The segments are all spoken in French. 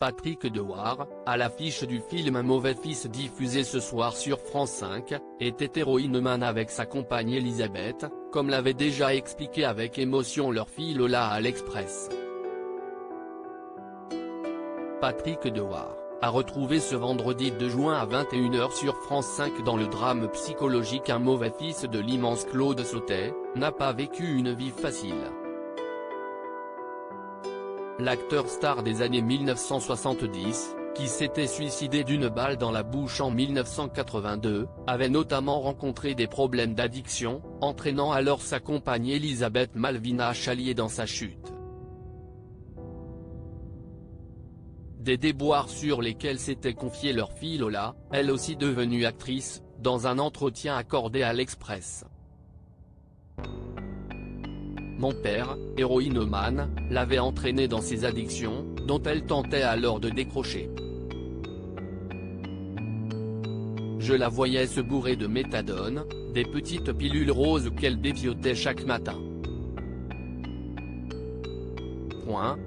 Patrick Dewar, à l'affiche du film Un mauvais fils diffusé ce soir sur France 5, était héroïnomane avec sa compagne Elisabeth, comme l'avait déjà expliqué avec émotion leur fille Lola à l'Express. Patrick Dewar, à retrouver ce vendredi 2 juin à 21 h sur France 5 dans le drame psychologique Un mauvais fils de l'immense Claude Sautet, n'a pas vécu une vie facile. L'acteur star des années 1970, qui s'était suicidé d'une balle dans la bouche en 1982, avait notamment rencontré des problèmes d'addiction, entraînant alors sa compagne Elisabeth Malvina Chalier dans sa chute. Des déboires sur lesquels s'était confiée leur fille Lola, elle aussi devenue actrice, dans un entretien accordé à l'Express. Mon père, héroïnomane, l'avait entraînée dans ses addictions, dont elle tentait alors de décrocher. Je la voyais se bourrer de méthadone, des petites pilules roses qu'elle défiotait chaque matin.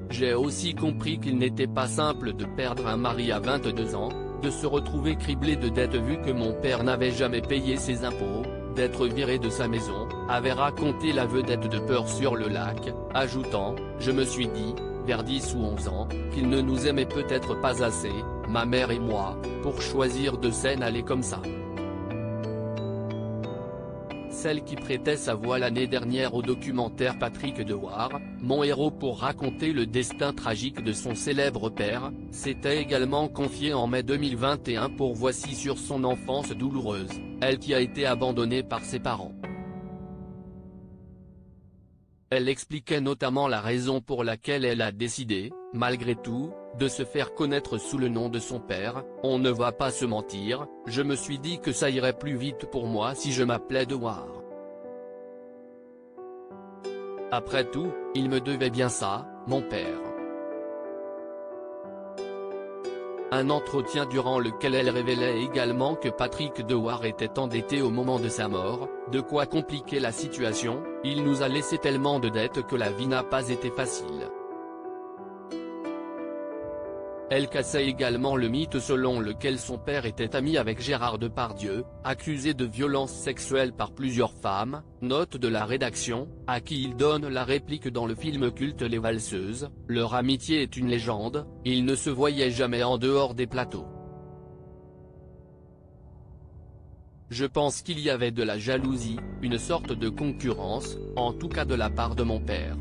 J'ai aussi compris qu'il n'était pas simple de perdre un mari à 22 ans, de se retrouver criblé de dettes vu que mon père n'avait jamais payé ses impôts, d'être viré de sa maison, avait raconté la vedette de Peur sur le lac, ajoutant « Je me suis dit, vers 10 ou 11 ans, qu'il ne nous aimait peut-être pas assez, ma mère et moi, pour choisir de s'en aller comme ça. » Celle qui prêtait sa voix l'année dernière au documentaire Patrick Dewar, mon héros pour raconter le destin tragique de son célèbre père, s'était également confiée en mai 2021 pour Voici sur son enfance douloureuse, elle qui a été abandonnée par ses parents. Elle expliquait notamment la raison pour laquelle elle a décidé, malgré tout, de se faire connaître sous le nom de son père. On ne va pas se mentir, je me suis dit que ça irait plus vite pour moi si je m'appelais Dewar. Après tout, il me devait bien ça, mon père. Un entretien durant lequel elle révélait également que Patrick Dewar était endetté au moment de sa mort, de quoi compliquer la situation, il nous a laissé tellement de dettes que la vie n'a pas été facile. Elle cassait également le mythe selon lequel son père était ami avec Gérard Depardieu, accusé de violences sexuelles par plusieurs femmes, note de la rédaction, à qui il donne la réplique dans le film culte Les Valseuses, leur amitié est une légende, ils ne se voyaient jamais en dehors des plateaux. Je pense qu'il y avait de la jalousie, une sorte de concurrence, en tout cas de la part de mon père.